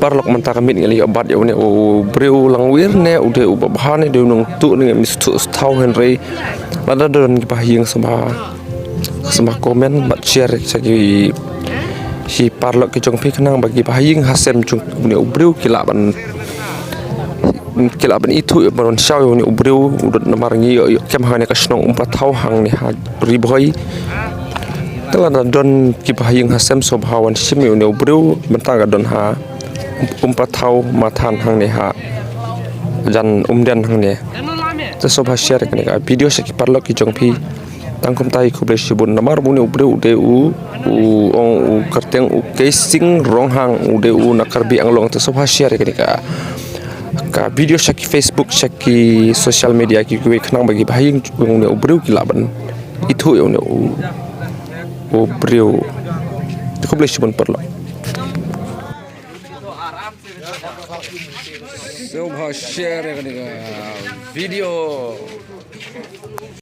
parlok manta kamit ngali obat ya u breu langwir ne ude u babhane de nung tu ne mistu thau henry lada don bahing sama komen bat share sagi si parlok ki jong pi kenang bagi bahing hasem jong ne u breu kilaban itu baron shaw ni u breu udut namarangi kem hane ka snong umpat thau hang ni ha riboi telah don kipahing hasem sobhawan simi ne ubreu mentaga don ha umpat thau mathan hang ne ha jan umden hang ne te sobha share kane ka video se ki parlo ki jongphi tangkum tai khuble sibun namar bune ubreu de u ong u karteng u casing rong hang ude u nakarbi anglong te sobha share kane ka video se ki Facebook se ki social media ki kuwe khnang bagi bahing ne ubreu ki laban itu yo ne o breu ko boleh sibon perlo so share video